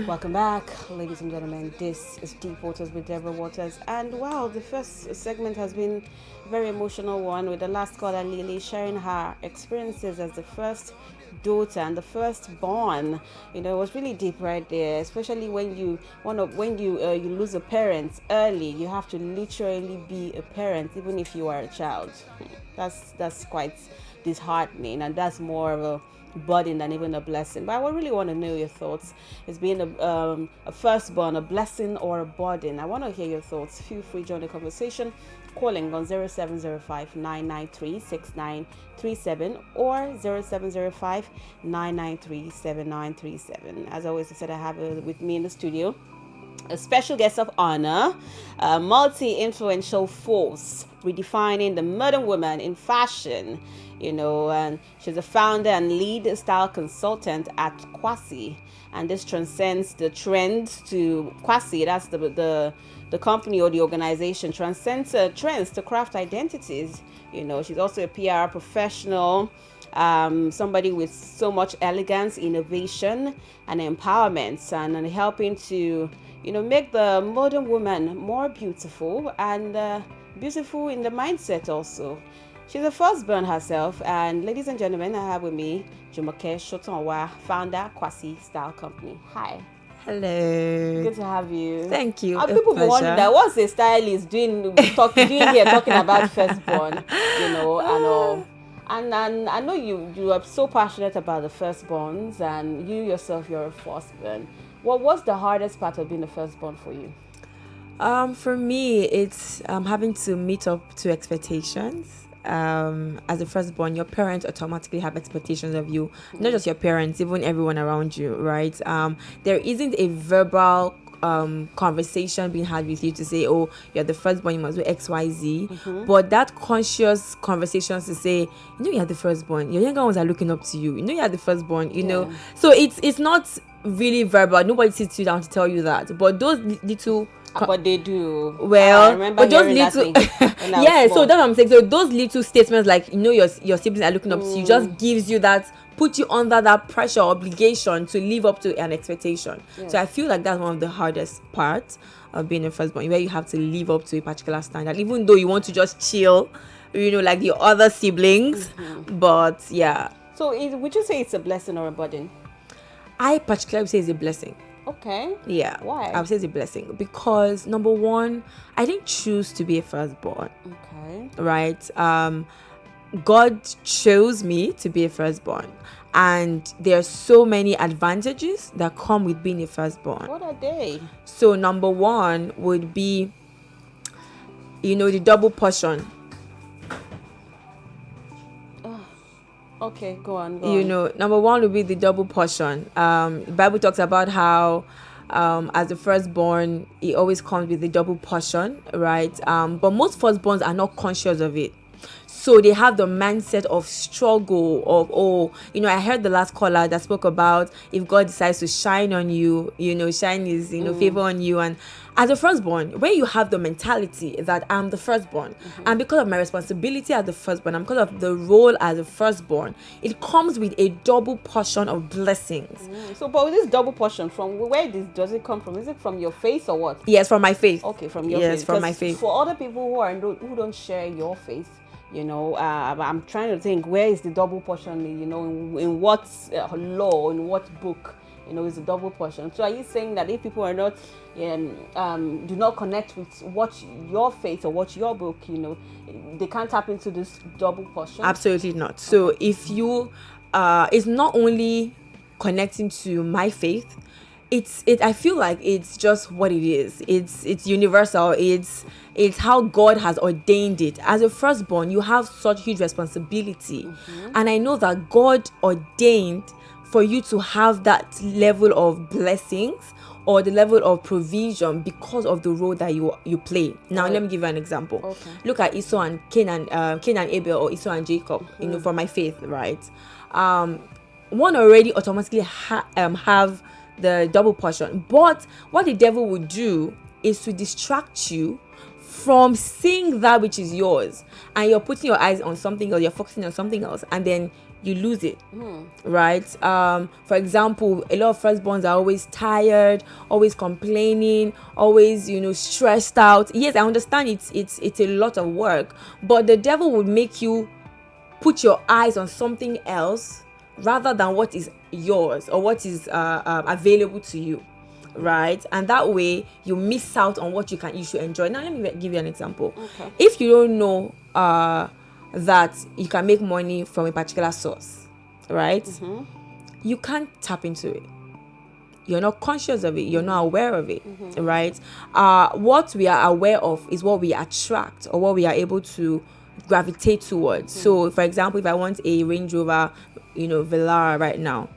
Welcome back, ladies and gentlemen. This is Deep Waters with Deborah Waters. And wow, the first segment has been a very emotional one with the last caller, Lily, sharing her experiences as the first daughter and the firstborn. You know, it was really deep right there, especially when you you lose a parent early. You have to literally be a parent, even if you are a child. That's quite disheartening, and that's more of a burden than even a blessing. But I really want to know your thoughts. It's being a firstborn, a blessing or a burden. I want to hear your thoughts. Feel free to join the conversation, calling on 0705 993 6937 or 0705 993 7937. As always, I said I have with me in the studio a special guest of honor, a multi-influential force redefining the modern woman in fashion, and she's a founder and lead style consultant at Kwasi, and this transcends the trend to Kwasi. That's the company or the organization transcends trends to craft identities. She's also a PR professional, somebody with so much elegance, innovation, and empowerment, and helping to make the modern woman more beautiful and beautiful in the mindset also. She's a firstborn herself, and ladies and gentlemen, I have with me Jumoke Shotonwa, founder Kwasi Style Company. Hi. Hello. Good to have you. Thank you. People wonder what's a stylist doing here talking about firstborn, and all. And I know you are so passionate about the firstborns, and you yourself, you're a firstborn. What was the hardest part of being a firstborn for you? For me, it's having to meet up to expectations. As a firstborn, your parents automatically have expectations of you. Not just your parents, even everyone around you, right? There isn't a verbal conversation being had with you to say, oh, you're the firstborn, you must do XYZ. But that conscious conversations to say, you're the firstborn, your younger ones are looking up to you, you're the firstborn, know. So it's not really verbal. Nobody sits you down to tell you that. But those little but they do. Well, I remember but those little yeah, so that's what I'm saying. So those little statements, like your siblings are looking up to you, just gives you that, put you under that pressure, obligation to live up to an expectation. So I feel like that's one of the hardest parts of being a firstborn, where you have to live up to a particular standard, even though you want to just chill, like your other siblings. But yeah. So would you say it's a blessing or a burden? I particularly would say it's a blessing. Okay. Yeah. Why? I would say it's a blessing because, number one, I didn't choose to be a firstborn. Okay. Right? God chose me to be a firstborn. And there are so many advantages that come with being a firstborn. What are they? So number one would be, the double portion. Okay, go on. Number one would be the double portion. The Bible talks about how as the firstborn, it always comes with the double portion, right? But most firstborns are not conscious of it. So they have the mindset of struggle, of, I heard the last caller that spoke about if God decides to shine on you, shine his, favor on you. And as a firstborn, when you have the mentality that I'm the firstborn, and because of my responsibility as the firstborn, and because of the role as a firstborn, it comes with a double portion of blessings. So, but with this double portion, from where does it come from? Is it from your faith or what? Yes, from my faith. Okay, from your faith. Yes, from my faith. For other people who don't share your faith, I'm trying to think, where is the double portion? In what law, in what book, is the double portion? So are you saying that if people are not do not connect with what your faith or what your book, they can't tap into this double portion? Absolutely not. So if you it's not only connecting to my faith, I feel like it's just what it is. It's universal. It's how God has ordained it. As a firstborn, you have such huge responsibility. And I know that God ordained for you to have that level of blessings or the level of provision because of the role that you play. Now, let me give you an example. Okay. Look at Esau and Cain and Abel, or Esau and Jacob, for my faith, right? One already automatically have the double portion. But what the devil would do is to distract you from seeing that which is yours, and you're putting your eyes on something else, you're focusing on something else, and then you lose it. Right? For example, a lot of firstborns are always tired, always complaining, always, stressed out. Yes, I understand it's a lot of work, but the devil would make you put your eyes on something else rather than what is yours or what is available to you, right? And that way you miss out on what you should enjoy. Now let me give you an example. Okay. If you don't know that you can make money from a particular source, right? You can't tap into it. You're not conscious of it. You're not aware of it, right? What we are aware of is what we attract or what we are able to gravitate towards. So, for example, if I want a Range Rover, Velara right now,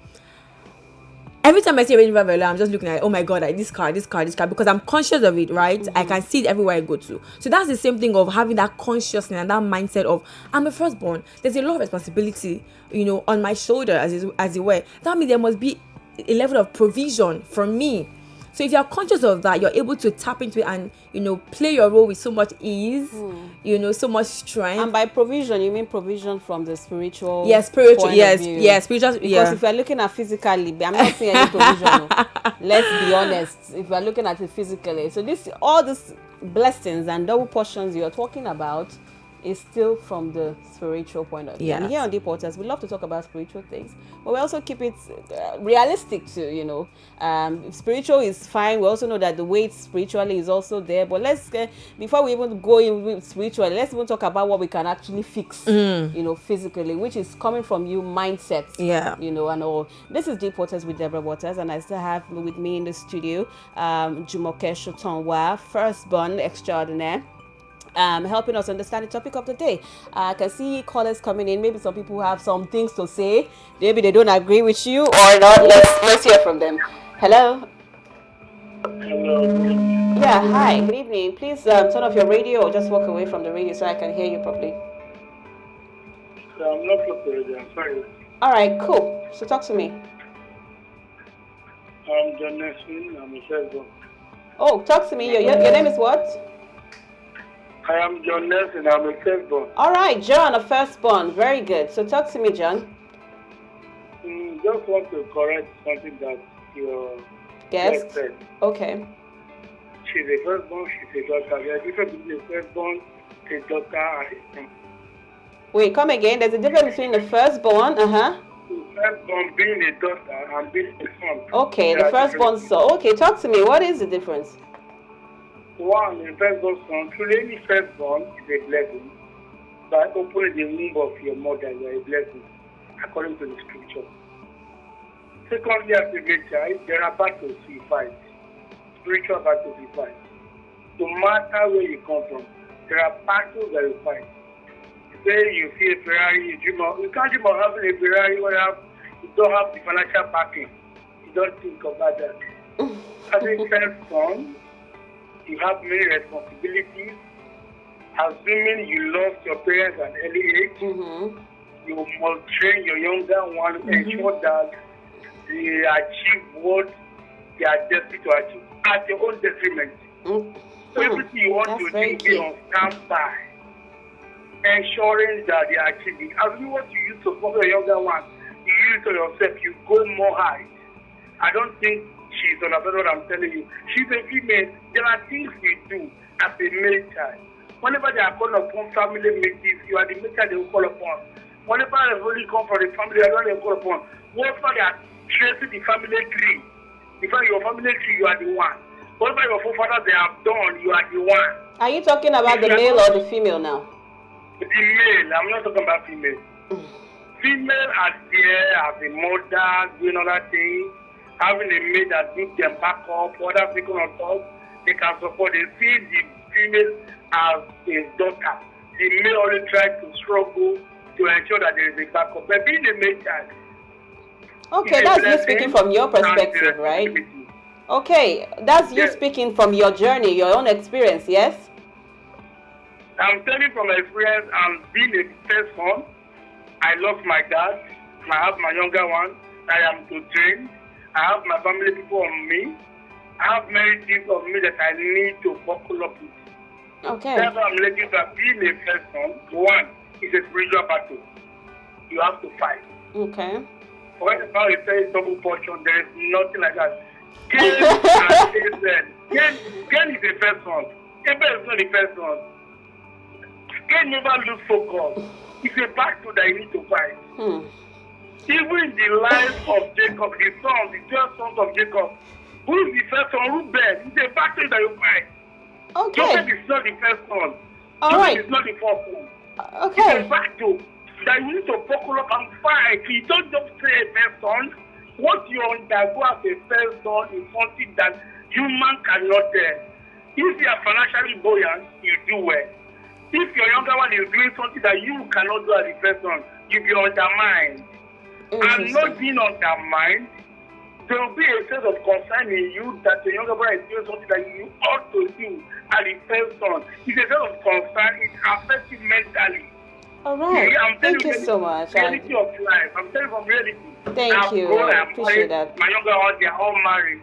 every time I see a Range Rover Velara, I'm just looking at, oh my God, this car, because I'm conscious of it, right? I can see it everywhere I go to. So that's the same thing of having that consciousness and that mindset of, I'm a firstborn. There's a lot of responsibility, on my shoulder, as it were. That means there must be a level of provision from me. So if you're conscious of that, you're able to tap into it and, play your role with so much ease, so much strength. And by provision, you mean provision from the spiritual? Yes, spiritual. Point Yes, of view. yes, spiritual. Because if you're looking at physically, I'm not seeing any provision. Let's be honest. If you're looking at it physically, so all these blessings and double portions you're talking about is still from the spiritual point of view. Yes. And here on Deep Waters, we love to talk about spiritual things, but we also keep it realistic too. Spiritual is fine. We also know that the weight spiritually is also there. But let's before we even go in with spiritually, let's even talk about what we can actually fix, physically, which is coming from you mindsets. Yeah. And all. This is Deep Waters with Deborah Waters, and I still have with me in the studio, Jumoke Shotonwa, Firstborn extraordinaire. Helping us understand the topic of the day. I can see callers coming in. Maybe some people have some things to say. Maybe they don't agree with you or not. Let's hear from them. Hello. Hello. Yeah. Hi. Good evening. Please turn off your radio or just walk away from the radio so I can hear you properly. I'm not looking. I'm sorry. All right. Cool. So talk to me. I'm John Nesson. I'm a firstborn. Oh, talk to me. Your name is what? I am John Nesson. I'm a firstborn. All right, John, a firstborn. Very good. So talk to me, John. Just want to correct something that your Guest. guest said. Okay. She's a firstborn. She's a daughter. There are difference between a firstborn, a daughter, and a son. Wait, come again. There's a difference between the firstborn. The firstborn being a daughter and being a son. Okay, There the are firstborn. differences. So, okay, talk to me. What is the difference? One, a firstborn son. Truly, any firstborn is a blessing. By opening the womb of your mother, you are a blessing, according to the scripture. Secondly, as a great child, there are battles we fight. Spiritual battles we fight. No matter where you come from, there are battles that you fight. Say you see a Ferrari, you can't dream of having a Ferrari when you don't have the financial backing. You don't think about that. As a firstborn, you have many responsibilities. Assuming you lost your parents at an early age, you must train your younger one to ensure that they achieve what they are destined to achieve at your own detriment. So everything you want to do, be on standby, ensuring that they are achieving. As you what you use to support your younger one, you use to yourself, you go more high. I don't think she's understood what I'm telling you. She's a female. There are things we do as a male child. Whenever they are called upon family meetings, you are the male child they will call upon. Whenever they really come from the family, they are the call upon. Whenever they are tracing the family tree, if your family tree, you are the one. Whatever your forefathers they have done, you are the one. Are you talking about the male or the female now? The male, I'm not talking about female. Female are there as a mother, doing other things, having a maid that gives them back up, other people on top, they can support. They see the female as a daughter. The male only tries to struggle to ensure that there is a backup. But being a male child, okay, that's you speaking from your perspective, right? Okay, that's you speaking from your journey, your own experience, yes? I'm telling from my experience, I'm being a firstborn. I lost my dad. I have my younger one. I am to train. I have my family people on me. I have many things on me that I need to buckle up with. Okay. That's why I'm letting you that being a firstborn, one, is a spiritual battle. You have to fight. Okay. When about you say double portion, there is nothing like that. Cain and Abel. Cain is the first one. Abel is not the first one. Cain never lose focus. It's a battle that you need to fight. Even in the life of Jacob, the 12 sons of Jacob, who is the first one? Reuben. It's a battle that you fight. Joseph Okay. is not the first one. All Joseph right. is not the fourth one. It's Okay. a battle that you need to buckle up and fight. You don't just say a first son. What you undergo as a first son is something that human cannot do. If you are financially buoyant, you do well. If your younger one is doing something that you cannot do as a first son, you be undermined. And not being undermined, there will be a sense of concern in you that the younger brother is doing something that you ought to do as a first son. It's a sense of concern. It affects you mentally. All right. Yeah, I'm telling Thank you so much. Reality of life. I'm telling you from reality. Thank I've you. grown, I I'm appreciate married. that. My younger ones, they are all married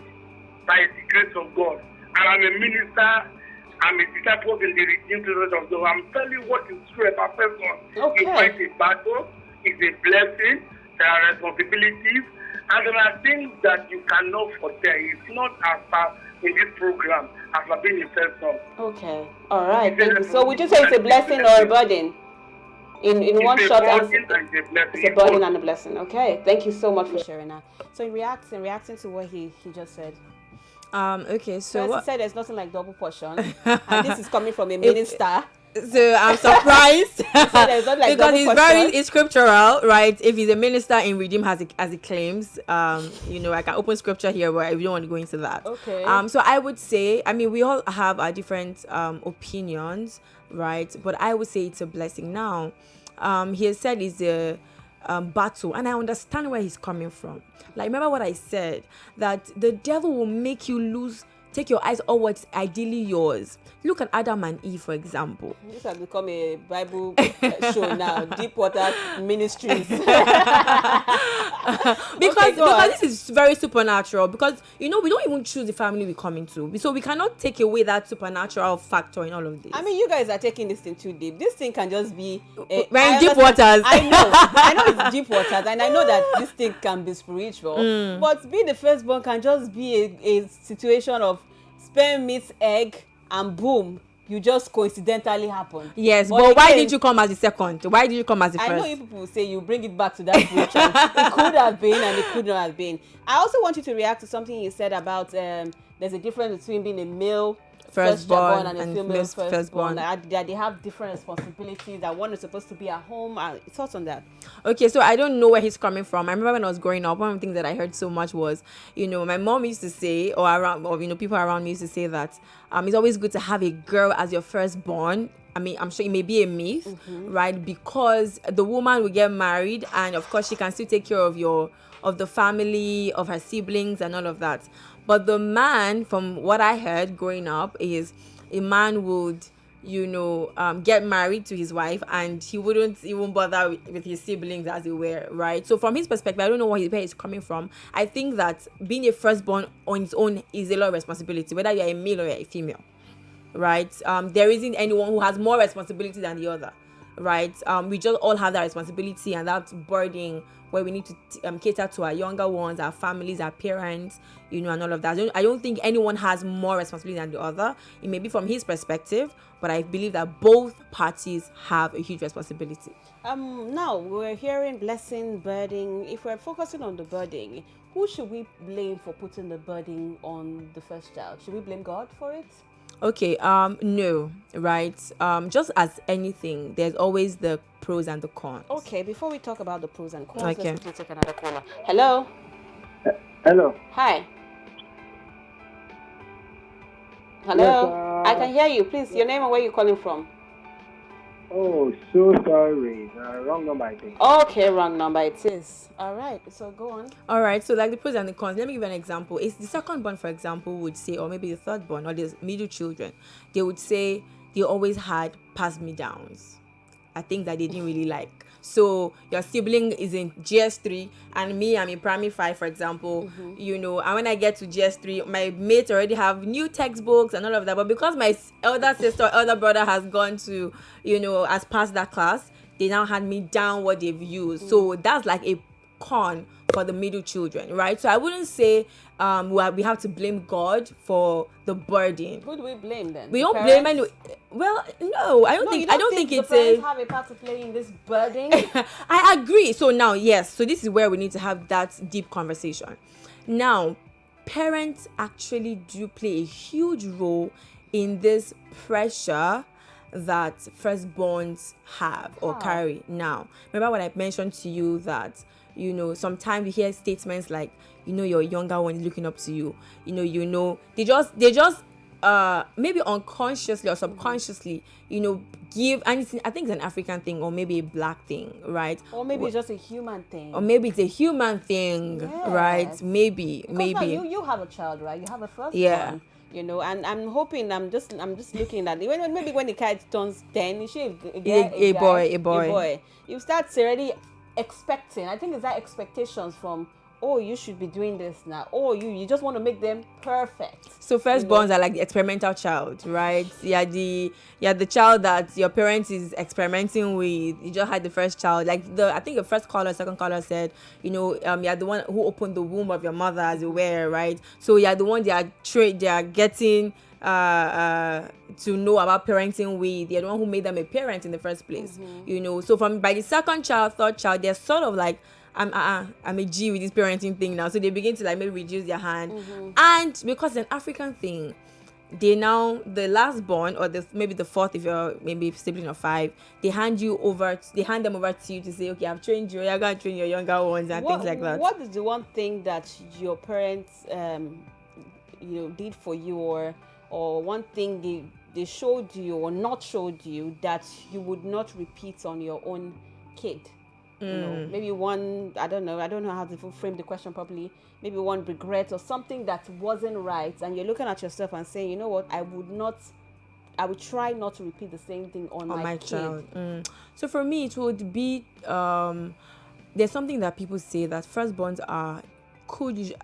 by the grace of God. And I'm a minister. I'm a disciple in the redeemed children of God. I'm telling you what is true about first one. Okay. You fight a battle. It's a blessing. There are responsibilities. And there are things that you cannot foretell. It's not as far in this program as for being a first son. Okay. All right. Thank you. So would you say it's a blessing or a burden? In one short answer, it's a burden and a blessing. Okay. Thank you so much for sharing that. So in reacting to what he just said. Okay, so First, he said there's nothing like double portion, and this is coming from a minister. So I'm surprised there's not like because double it's portion. it's scriptural, right? If he's a minister in Redeem as he claims, I can open scripture here, but we don't want to go into that. Okay. So I would say, we all have our different opinions, right? But I would say it's a blessing. Now, he has said it's a battle, and I understand where he's coming from. Like, remember what I said, that the devil will make you take your eyes off what's ideally yours. Look at Adam and Eve, for example. This has become a Bible show now. Deep Water Ministries. because this is very supernatural. Because we don't even choose the family we come into, so we cannot take away that supernatural factor in all of this. You guys are taking this thing too deep. This thing can just be we're in deep waters. I know it's deep waters, and I know that this thing can be spiritual. But being the firstborn can just be a situation of sperm meets egg, and boom, you just coincidentally happen. Yes, but why did you come as the second? Why did you come as the first? I know you people say you bring it back to that spiritual. It could have been and it could not have been. I also want you to react to something you said about there's a difference between being a male firstborn and a female firstborn. That they have different responsibilities, that one is supposed to be at home. Thoughts on that? Okay, so I don't know where he's coming from. I remember when I was growing up, one of the things that I heard so much was, my mom used to say, or people around me used to say that it's always good to have a girl as your firstborn. I'm sure it may be a myth, right? Because the woman will get married, and of course she can still take care of the family, of her siblings, and all of that. But the man, from what I heard growing up, is a man would, get married to his wife, and he wouldn't even bother with his siblings, as it were, right? So from his perspective, I don't know where he's coming from. I think that being a firstborn on its own is a lot of responsibility, whether you're a male or you're a female, right? There isn't anyone who has more responsibility than the other, right? We just all have that responsibility and that burden where we need to cater to our younger ones, our families, our parents, and all of that. I don't think anyone has more responsibility than the other. It may be from his perspective, but I believe that both parties have a huge responsibility. Now we're hearing blessing, burden. If we're focusing on the burden, who should we blame for putting the burden on the first child? Should we blame God for it? Okay, no, right? Just as anything, there's always the pros and the cons. Okay, before we talk about the pros and cons, Okay. let's take another caller. Hello? Hello. Hi. Hello? Yes, I can hear you. Please, your name and where you're calling from. Oh, so sorry. Wrong number, I think. Okay, wrong number it is. All right, so go on. All right, so like the pros and the cons, let me give you an example. It's the second born, for example, would say, or maybe the third born, or the middle children, they would say they always had pass me downs. I think that they didn't really like. So your sibling is in GS3 and me, I'm in primary 5, for example, and when I get to GS3, my mates already have new textbooks and all of that. But because my elder sister or elder brother has gone to, has passed that class, they now hand me down what they've used. So that's like con for the middle children, right? So I wouldn't say we have to blame God for the burden. Who do we blame then? We The don't parents? blame anyone. Well, no, I don't No, think. you don't I don't think the it's parents a. have a part to play in this burden. I agree. So now, yes. So this is where we need to have that deep conversation. Now, parents actually do play a huge role in this pressure that firstborns have or carry. Now, remember when I mentioned to you that, you know, sometimes you hear statements like, you know, your younger one is looking up to you. You know, they just maybe unconsciously or subconsciously, you know, give, and I think it's an African thing or maybe a black thing, right? Or maybe it's just a human thing. Or maybe it's a human thing, right? Yes. Maybe. Now you have a child, right? You have a first Yeah. one. You know, and I'm hoping, I'm just looking at it. Maybe when the kid turns 10, A boy. You start already expecting. I think it's that expectations from, oh, you should be doing this now. Oh, you just want to make them perfect. So firstborns are like the experimental child, right? You're the child that your parents is experimenting with. You just had the first child. Like I think the first caller, second caller said, you know, you're the one who opened the womb of your mother, as it were, right? So you're the one they are getting to know about parenting with. You're the one who made them a parent in the first place. You know, so by the second child, third child, they're sort of like, I'm a G with this parenting thing now. So they begin to like maybe reduce their hand. And because it's an African thing, the last born or maybe the fourth, if you're maybe sibling of 5, they hand them over to you to say, okay, I've trained you, you're gonna train your younger ones and things like that. What is the one thing that your parents did for you, or one thing they showed you or not showed you that you would not repeat on your own kid? You know, maybe one, I don't know how to frame the question properly. Maybe one regret or something that wasn't right, and you're looking at yourself and saying, you know what, I would try not to repeat the same thing on my kid. Child. So for me, it would be there's something that people say that firstborns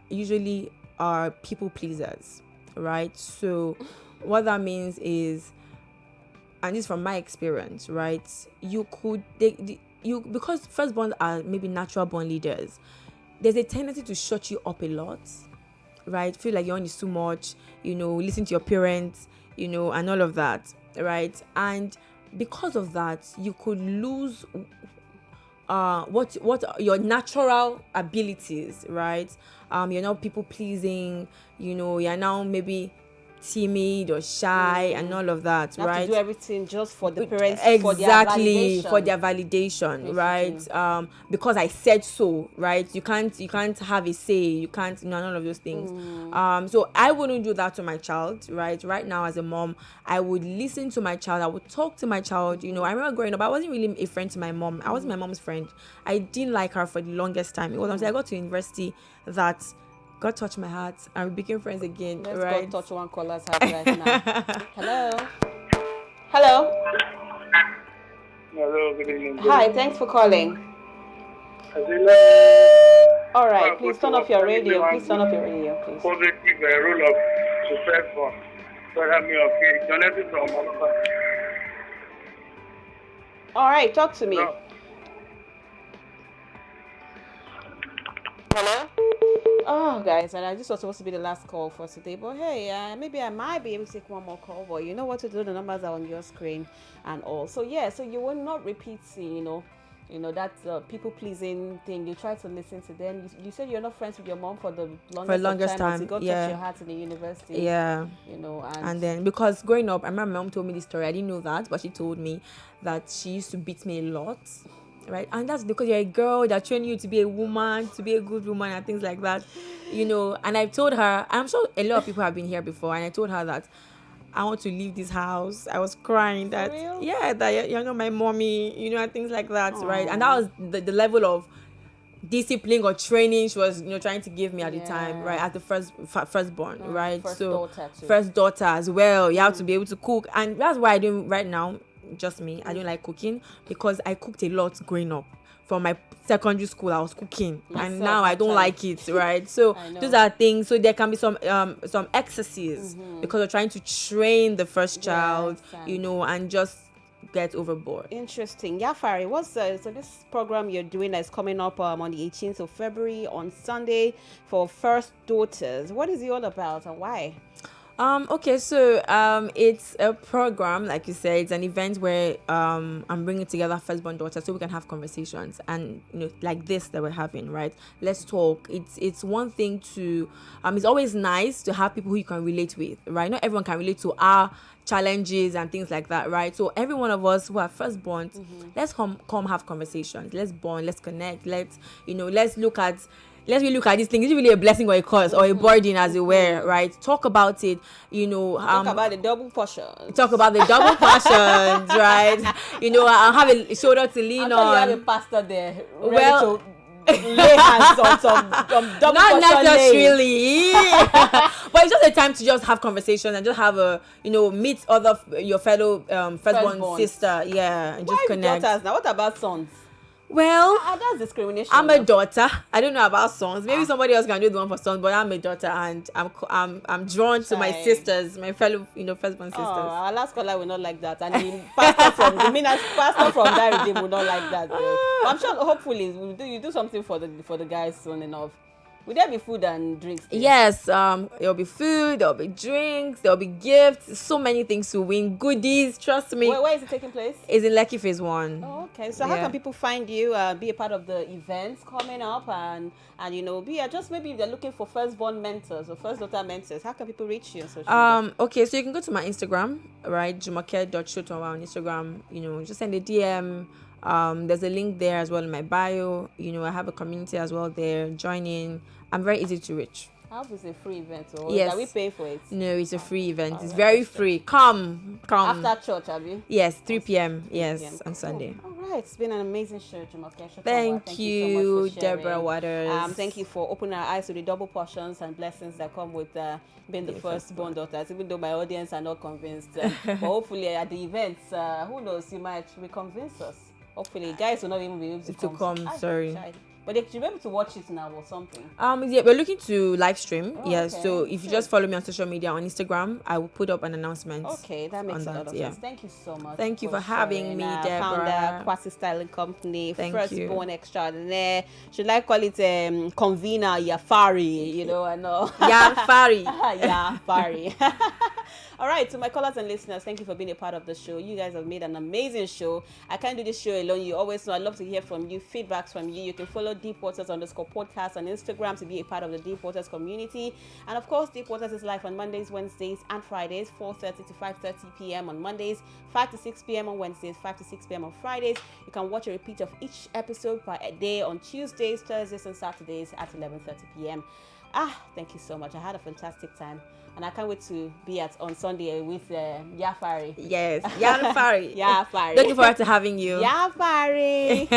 usually are people pleasers, right? So what that means is, and this is from my experience, right? Because firstborns are maybe natural born leaders, there's a tendency to shut you up a lot, right? Feel like your own is too much, you know, listen to your parents, you know, and all of that, right? And because of that, you could lose what your natural abilities, right? You're now people pleasing, you know, you're now maybe timid or shy and all of that, you right? have to do everything just for the parents, exactly, for their validation, right? Because I said so, right? You can't have a say, you can't, none of those things. So I wouldn't do that to my child, right? Right now as a mom, I would listen to my child, I would talk to my child. You know, I remember growing up, I wasn't really a friend to my mom. I wasn't my mom's friend. I didn't like her for the longest time. It was until I got to university that God touched my heart and we became friends again. Let's right? God touch one caller's heart right now. Hello. Hello, good evening. Hi, thanks for calling. All right, please turn off your radio. Please. Positive role of the firstborn. All right, talk to me. No. Hello? Oh, guys, and this was supposed to be the last call for today, but hey, maybe I might be able to take one more call, but you know what to do. The numbers are on your screen and all. So yeah, so you will not repeat, you know that people pleasing thing. You try to listen to them. You said you're not friends with your mom for the longest time. You got touch your heart in the university. Yeah. You know, and then because growing up, I remember my mom told me this story. I didn't know that, but she told me that she used to beat me a lot. Right, and that's because you're a girl. They're training you to be a woman, to be a good woman, and things like that, you know. And I've told her, I'm sure a lot of people have been here before, and I told her that I want to leave this house. I was crying that, that you're not my mommy, you know, and things like that. Aww. Right, and that was the level of discipline or training she was, trying to give me at the time, right, at the firstborn, right? First daughter as well. You have to be able to cook, and that's why I don't right now. Just me, I don't like cooking because I cooked a lot growing up. From my secondary school, I was cooking, and now I don't like it, right? So those are things. So there can be some excesses because we're trying to train the first child, and just get overboard. Interesting. Yeah, Fari, what's so this program you're doing that's coming up on the 18th of February on Sunday for First Daughters. What is it all about and why? Okay, so it's a program, like you said, it's an event where I'm bringing together firstborn daughters so we can have conversations, and like this that we're having, right? Let's talk. It's one thing to it's always nice to have people who you can relate with, right? Not everyone can relate to our challenges and things like that, right? So every one of us who are firstborns, let's come have conversations. Let's bond. Let's connect. Let's really look at this thing. Is it really a blessing or a curse or a burden, as it were, right? Talk about it, talk about the double portion. Talk about the double portions, right? I'll have a shoulder to lean on. You have a pastor there ready to lay hands on some double not portion necessarily. But it's just a time to just have conversations and just have meet your fellow firstborn sister, and just connect. Daughters now? What about sons? Well, that's discrimination. I'm a daughter. I don't know about sons. Maybe somebody else can do the one for sons, but I'm a daughter, and I'm drawn to my sisters, my fellow firstborn sisters. Our last caller will not like that, and the pastor from that redeem will not like that. I'm sure. Hopefully, you do something for the guys soon enough. Will there be food and drinks? Yes, there'll be food, there'll be drinks, there'll be gifts, so many things to win, goodies, trust me. Where is it taking place? It's in Lekki Phase 1. Oh, okay. So how can people find you, be a part of the events coming up, and be just maybe if they're looking for firstborn mentors or first daughter mentors, how can people reach you on social media? Okay, so you can go to my Instagram, right, jumoke.shotonwa on Instagram, just send a DM. There's a link there as well in my bio. I have a community as well there. Join in. I'm very easy to reach. I hope it's a free event, or yes. Are we paying for it? No, it's a free event. It's very free. Come. After church, have you? Yes, 3 p.m. Yes, on Sunday. All right, it's been an amazing show, Jumoke. Thank you, so much for Deborah Waters. Thank you for opening our eyes to the double portions and blessings that come with being the firstborn daughters. Even though my audience are not convinced, but hopefully at the events, who knows, you might reconvince us. Hopefully, guys will not even be able to come. Sorry. But they should be able to watch it now or something. Yeah, we're looking to live stream. Okay. So if you just follow me on social media on Instagram, I will put up an announcement. Okay, that makes a lot of sense. Thank you so much. Thank you for having me, Deborah. Founder, Quasi Styling Company, Firstborn you. Extraordinaire. Should I call it convener Yafari? I know. Yafari. Yafari. All right, to my callers and listeners, thank you for being a part of the show. You guys have made an amazing show. I can't do this show alone. You always know I'd love to hear from you, feedbacks from you. You can follow Deep Waters _podcast on Instagram to be a part of the Deep Waters community. And of course, Deep Waters is live on Mondays, Wednesdays, and Fridays, 4:30 to 5:30 p.m. on Mondays, 5 to 6 p.m. on Wednesdays, 5 to 6 p.m. on Fridays. You can watch a repeat of each episode per day on Tuesdays, Thursdays, and Saturdays at 11:30 p.m. Thank you so much. I had a fantastic time. And I can't wait to be on Sunday with Yafari. Yes, Yafari. Yafari. Looking forward to having you. Yafari.